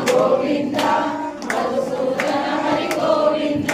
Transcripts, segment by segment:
గోవింద మధుసూదన హరి గోవింద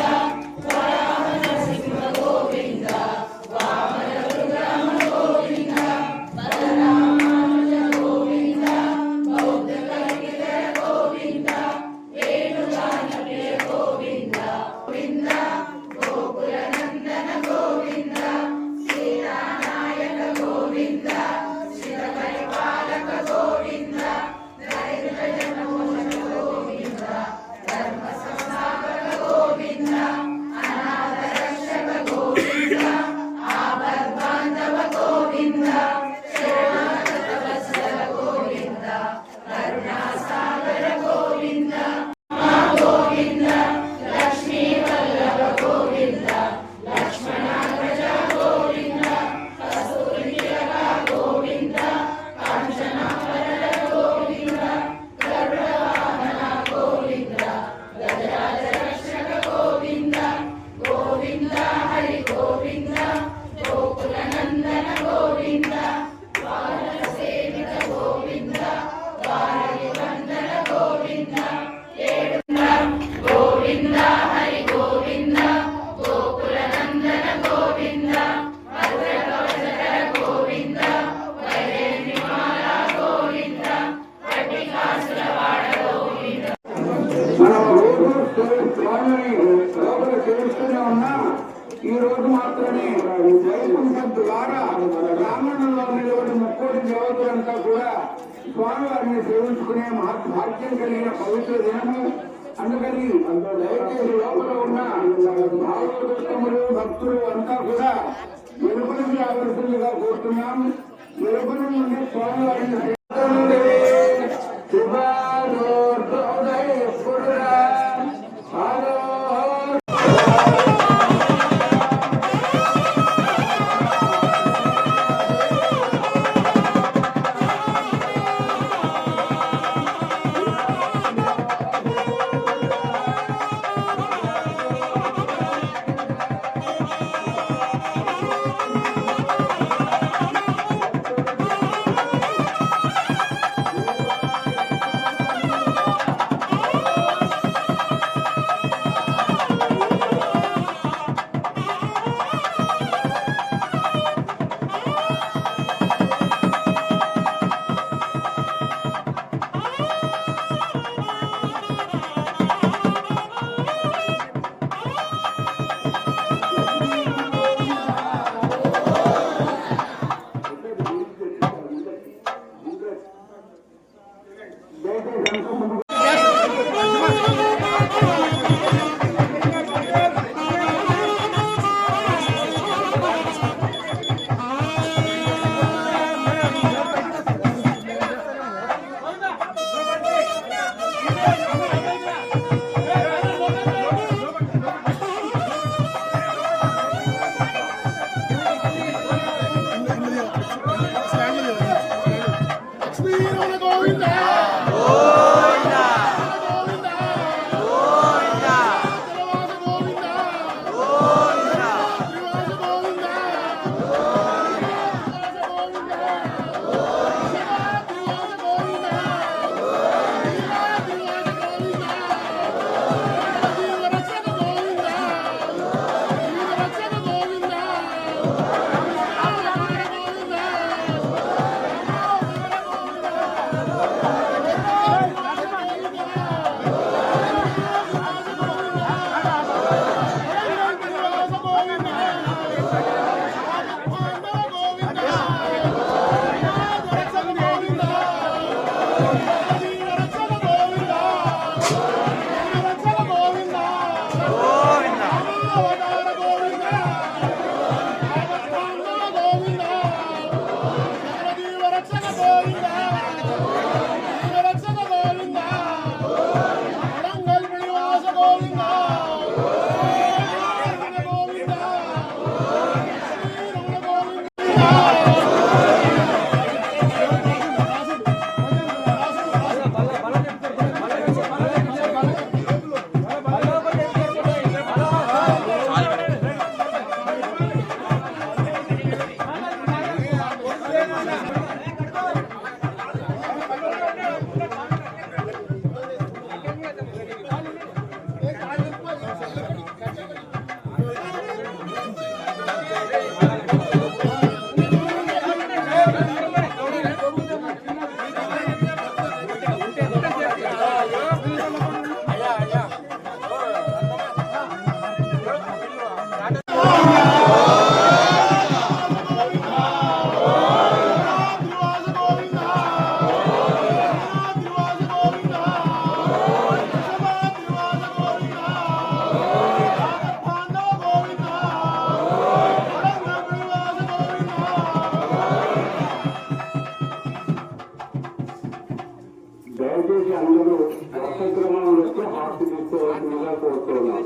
ఈ రోజు మాత్రమే వైకుంఠం ద్వారా బ్రాహ్మణంలో నిలబడి ముక్కోటి దేవతలంతా కూడా స్వామివారిని సేవించుకునే భాగ్యం కలిగిన పవిత్ర దినము. అందుకని దయచేసి లోపల ఉన్న భాగవతములు భక్తులు అంతా కూడా వెలుపలికి రావాల్సిందిగా కోరుతున్నాం. వెలుపలి నుండి స్వామివారిని దయచేసి అందరూ వసక్రమంలో వచ్చి హాస్టల్ తీసుకోవాల్సిందిగా కోరుతున్నాం.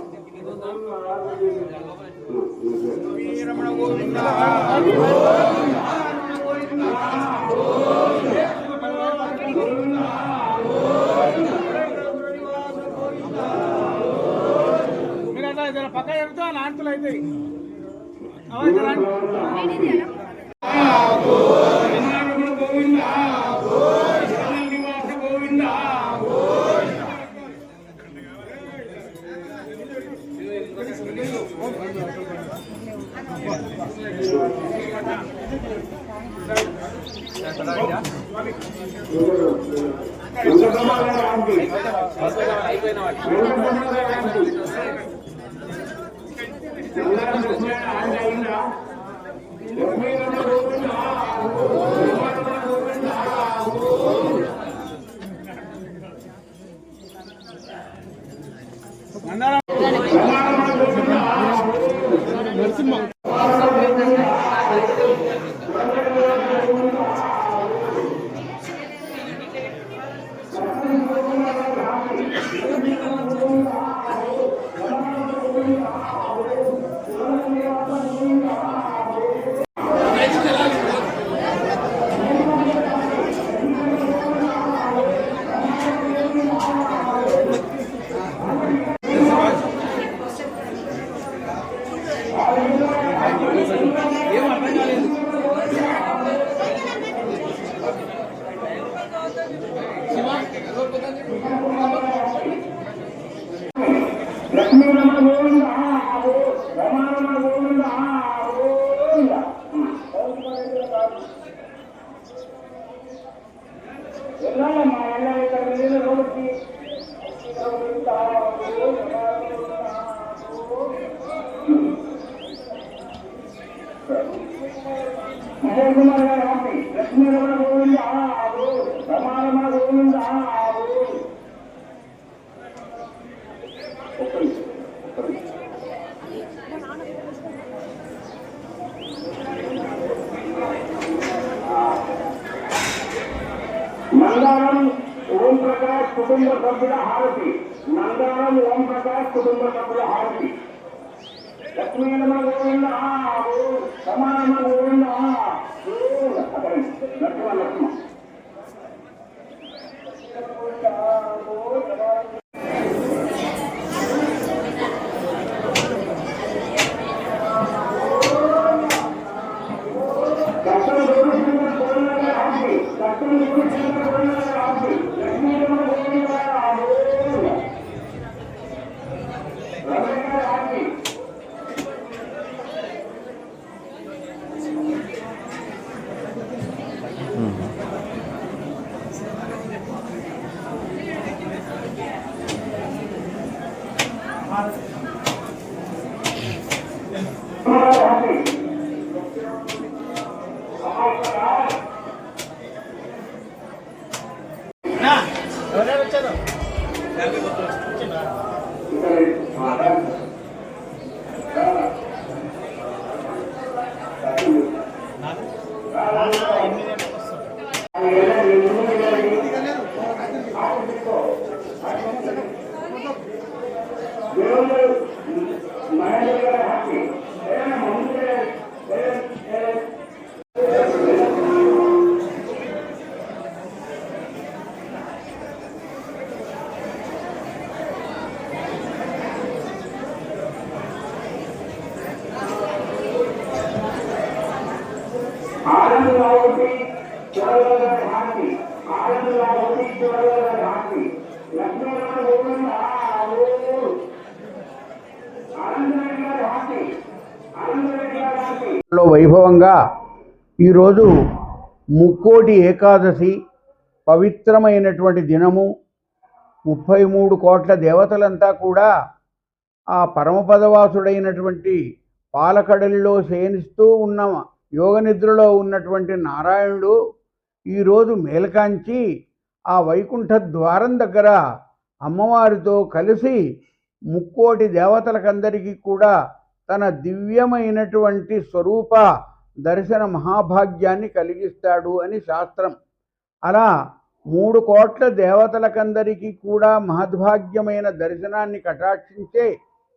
పక్క చెప్తా ఆంతులు అయితే నరసింహ మందారం ఓం ప్రకాష్ కుటుంబ సభ్యుల హారతి. మందారం ఓం ప్రకాష్ కుటుంబ సభ్యుల హారతి. లక్ష్మీనమ గోవింద సమానమ గోవింద లక్ష్మ లక్ష్మ వైభవంగా ఈరోజు ముక్కోటి ఏకాదశి పవిత్రమైనటువంటి దినము. 33 కోట్ల దేవతలంతా కూడా ఆ పరమపదవాసుడైనటువంటి పాలకడలిలో శయనిస్తూ ఉన్న యోగ నిద్రలో ఉన్నటువంటి నారాయణుడు ఈరోజు మేల్కాంచి ఆ వైకుంఠ ద్వారం దగ్గర అమ్మవారితో కలిసి ముక్కోటి దేవతలకందరికీ కూడా తన దివ్యమైనటువంటి స్వరూప దర్శన మహాభాగ్యాన్ని కలిగిస్తాడు అని శాస్త్రం. అలా 3 కోట్ల దేవతలకందరికీ కూడా మహద్భాగ్యమైన దర్శనాన్ని కటాక్షించే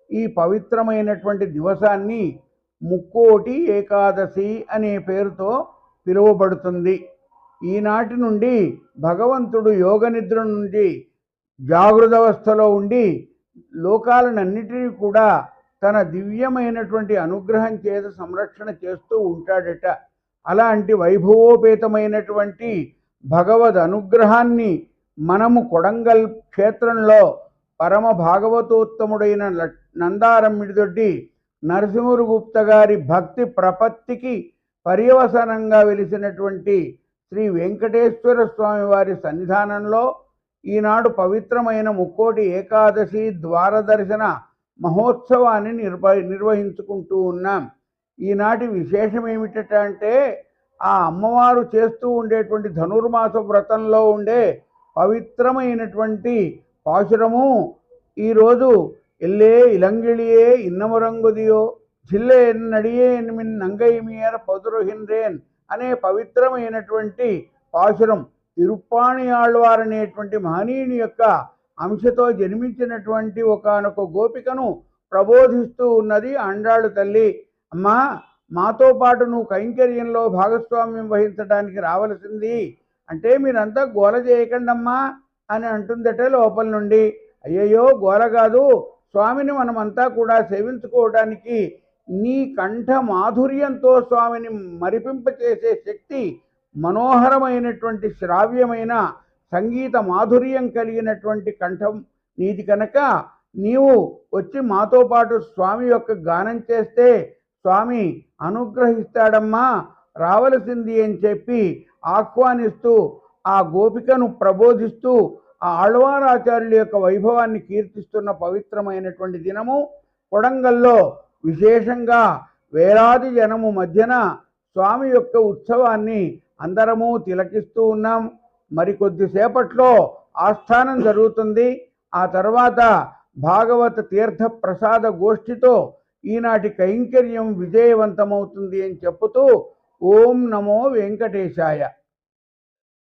ఈ పవిత్రమైనటువంటి దివసాన్ని ముక్కోటి ఏకాదశి అనే పేరుతో పిలువబడుతుంది. ఈనాటి నుండి భగవంతుడు యోగ నిద్ర నుండి జాగృతావస్థలో ఉండి లోకాలన్నిటినీ కూడా తన దివ్యమైనటువంటి అనుగ్రహం చేత సంరక్షణ చేస్తూ ఉంటాడట. అలాంటి వైభవోపేతమైనటువంటి భగవద్ అనుగ్రహాన్ని మనము కొడంగల్ క్షేత్రంలో పరమ భాగవతోత్తముడైన నందారమ్మిడిదొడ్డి నరసింహగుప్త గారి భక్తి ప్రపత్తికి పర్యవసానంగా వెలిసినటువంటి శ్రీ వెంకటేశ్వర స్వామి వారి సన్నిధానంలో ఈనాడు పవిత్రమైన ముక్కోటి ఏకాదశి ద్వారదర్శన మహోత్సవాన్ని నిర్వహించుకుంటూ ఉన్నాం. ఈనాటి విశేషం ఏమిటంటే ఆ అమ్మవారు చేస్తూ ఉండేటువంటి ధనుర్మాస వ్రతంలో ఉండే పవిత్రమైనటువంటి పాశురము ఈరోజు ఎల్లే ఇలంగిళియే ఇన్నమరంగుదియో జిల్లే నడియే నంగై మీర పదురుహిన్రేన్ అనే పవిత్రమైనటువంటి పాశురం తిరుప్పాణి ఆళ్వార్ అనేటువంటి మహనీయుని యొక్క అంశతో జన్మించినటువంటి ఒకానొక గోపికను ప్రబోధిస్తూ ఉన్నది ఆండాళ్ళు తల్లి. అమ్మా, మాతో పాటు నువ్వు కైంకర్యంలో భాగస్వామ్యం వహించడానికి రావలసింది అంటే మీరంతా గోల చేయకండమ్మా అని అంటుందట లోపల నుండి. అయ్యయ్యో, గోల కాదు, స్వామిని మనమంతా కూడా సేవించుకోవడానికి నీ కంఠ మాధుర్యంతో స్వామిని మరిపింపచేసే శక్తి మనోహరమైనటువంటి శ్రావ్యమైన సంగీత మాధుర్యం కలిగినటువంటి కంఠం నీది కనుక నీవు వచ్చి మాతో పాటు స్వామి యొక్క గానం చేస్తే స్వామి అనుగ్రహిస్తాడమ్మా, రావలసింది అని చెప్పి ఆహ్వానిస్తూ ఆ గోపికను ప్రబోధిస్తూ ఆ ఆళ్వారాచార్యుల యొక్క వైభవాన్ని కీర్తిస్తున్న పవిత్రమైనటువంటి దినము. కొడంగల్లో విశేషంగా వేలాది జనము మధ్యన స్వామి యొక్క ఉత్సవాన్ని అందరము తిలకిస్తూ ఉన్నాం. మరికొద్దిసేపట్లో ఆస్థానం జరుగుతుంది. ఆ తర్వాత భాగవత తీర్థ ప్రసాద గోష్ఠితో ఈనాటి కైంకర్యం విజయవంతమవుతుంది అని చెప్పుతూ ఓం నమో వెంకటేశాయ.